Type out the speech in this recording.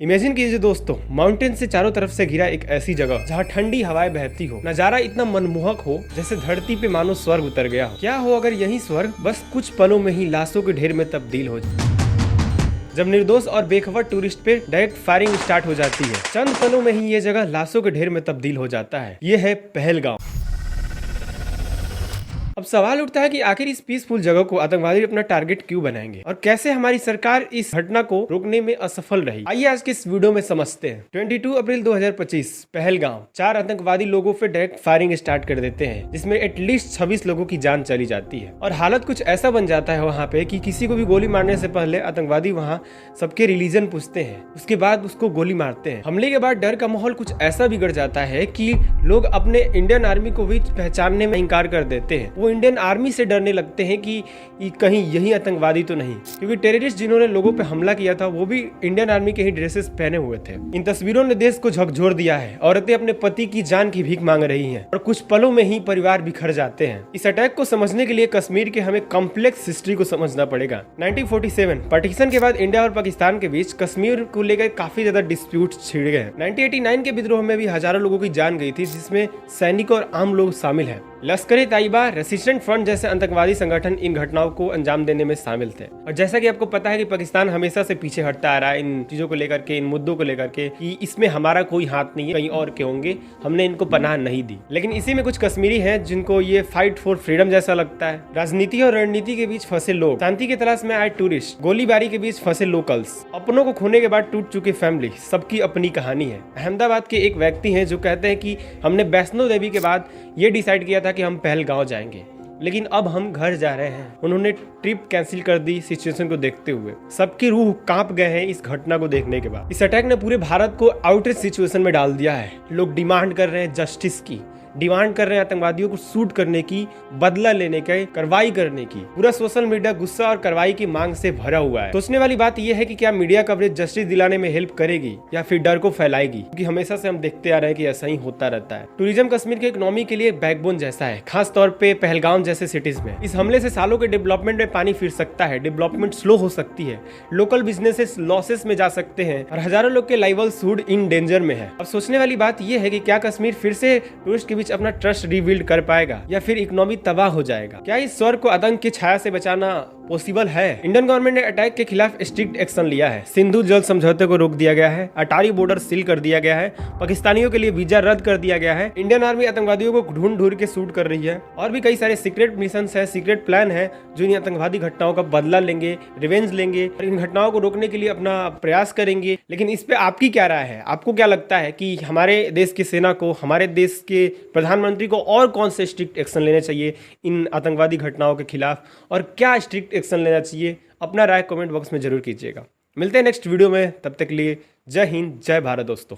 Imagine कीजिए दोस्तों, mountain से चारों तरफ से घिरा एक ऐसी जगह जहाँ ठंडी हवाएं बहती हो, नजारा इतना मनमोहक हो जैसे धरती पे मानो स्वर्ग उतर गया हो। क्या हो अगर यही स्वर्ग बस कुछ पलों में ही लाशों के ढेर में तब्दील हो जाए। जब निर्दोष और बेखबर टूरिस्ट पे डायरेक्ट फायरिंग स्टार्ट हो जाती है, चंद पलों में ही ये जगह लाशों के ढेर में तब्दील हो जाता है। ये है पहलगाम। अब सवाल उठता है कि आखिर इस पीसफुल जगह को आतंकवादी अपना टारगेट क्यों बनाएंगे और कैसे हमारी सरकार इस घटना को रोकने में असफल रही। आइए आज के इस वीडियो में समझते हैं। 22 अप्रैल 2025 पहलगाम, 4 आतंकवादी लोगों पे डायरेक्ट फायरिंग स्टार्ट कर देते हैं, जिसमें एटलीस्ट 26 लोगों की जान चली जाती है और हालत कुछ ऐसा बन जाता है वहाँ पे कि किसी को भी गोली मारने से पहले आतंकवादी वहाँ सबके रिलीजन पूछते हैं, उसके बाद उसको गोली मारते हैं। हमले के बाद डर का माहौल कुछ ऐसा बिगड़ जाता है कि लोग अपने इंडियन आर्मी को भी पहचानने में इनकार कर देते हैं। इंडियन आर्मी से डरने लगते हैं कि कहीं यही आतंकवादी तो नहीं, क्योंकि टेररिस्ट जिन्होंने लोगों पे हमला किया था वो भी इंडियन आर्मी के ही ड्रेसेस पहने हुए थे। इन तस्वीरों ने देश को झकझोर दिया है। औरतें अपने पति की जान की भीख मांग रही हैं और कुछ पलों में ही परिवार बिखर जाते हैं। इस अटैक को समझने के लिए कश्मीर के हमें कॉम्प्लेक्स हिस्ट्री को समझना पड़ेगा। 1947 पार्टीशन के बाद इंडिया और पाकिस्तान के बीच कश्मीर को लेकर काफी ज्यादा डिस्प्यूट छिड़ गए। 1989 के विद्रोह में भी हजारों लोगों की जान गई थी, जिसमें सैनिक और आम लोग शामिल हैं। लश्कर-ए-तैयबा, रेसिस्टेंट फ्रंट जैसे आतंकवादी संगठन इन घटनाओं को अंजाम देने में शामिल थे। और जैसा कि आपको पता है कि पाकिस्तान हमेशा से पीछे हटता आ रहा है इन चीजों को लेकर के, इन मुद्दों को लेकर के, कि इसमें हमारा कोई हाथ नहीं है, कहीं और के होंगे, हमने इनको पनाह नहीं दी। लेकिन इसी में कुछ कश्मीरी हैं जिनको ये फाइट फॉर फ्रीडम जैसा लगता है। राजनीति और रणनीति के बीच फंसे लोग, शांति की तलाश में आए टूरिस्ट, गोलीबारी के बीच फंसे लोकल्स, अपनों को खोने के बाद टूट चुके फैमिली, सबकी अपनी कहानी है। अहमदाबाद के एक व्यक्ति हैं जो कहते हैं कि हमने वैष्णो देवी के बाद ये डिसाइड किया था कि हम पहलगाम जाएंगे, लेकिन अब हम घर जा रहे हैं। उन्होंने ट्रिप कैंसिल कर दी सिचुएशन को देखते हुए। सबकी रूह कांप गए हैं इस घटना को देखने के बाद। इस अटैक ने पूरे भारत को आउटरेज सिचुएशन में डाल दिया है। लोग डिमांड कर रहे हैं जस्टिस की, डिमांड कर रहे हैं आतंकवादियों को शूट करने की, बदला लेने की, कार्रवाई करने की। पूरा सोशल मीडिया गुस्सा और कार्रवाई की मांग से भरा हुआ है। सोचने वाली बात यह है कि क्या मीडिया कवरेज जस्टिस दिलाने में हेल्प करेगी या फिर डर को फैलाएगी, क्योंकि हमेशा से हम देखते आ रहे हैं कि ऐसा ही होता रहता है। टूरिज्म कश्मीर के इकोनॉमी के लिए बैकबोन जैसा है, खास तौर पे पहलगाम जैसे सिटीज में। इस हमले से सालों के डेवलपमेंट में पानी फिर सकता है, डेवलपमेंट स्लो हो सकती है, लोकल बिजनेसेस लॉसेस में जा सकते हैं और हजारों लोग के लाइवलीहुड इन डेंजर में है। अब सोचने वाली बात यह है कि क्या कश्मीर फिर से टूरिस्ट के बीच अपना ट्रस्ट रिबिल्ड कर पाएगा या फिर इकोनॉमी तबाह हो जाएगा। क्या इस स्वर्ग को आतंक की छाया से बचाना पॉसिबल है? इंडियन गवर्नमेंट ने अटैक के खिलाफ स्ट्रिक्ट एक्शन लिया है। सिंधु जल समझौते को रोक दिया गया है, अटारी बॉर्डर सील कर दिया गया है, पाकिस्तानियों के लिए वीजा रद्द कर दिया गया है। इंडियन आर्मी आतंकवादियों को ढूंढ के शूट कर रही है और भी कई सारे सीक्रेट मिशन है, सीक्रेट प्लान है जो इन आतंकवादी घटनाओं का बदला लेंगे, रिवेंज लेंगे और इन घटनाओं को रोकने के लिए अपना प्रयास करेंगे। लेकिन इस पे आपकी क्या राय है? आपको क्या लगता है कि हमारे देश की सेना को, हमारे देश के प्रधानमंत्री को और कौन से स्ट्रिक्ट एक्शन लेने चाहिए इन आतंकवादी घटनाओं के खिलाफ, और क्या स्ट्रिक्ट एक्शन लेना चाहिए? अपना राय कमेंट बॉक्स में जरूर कीजिएगा। मिलते हैं नेक्स्ट वीडियो में, तब तक के लिए जय हिंद, जय भारत दोस्तों।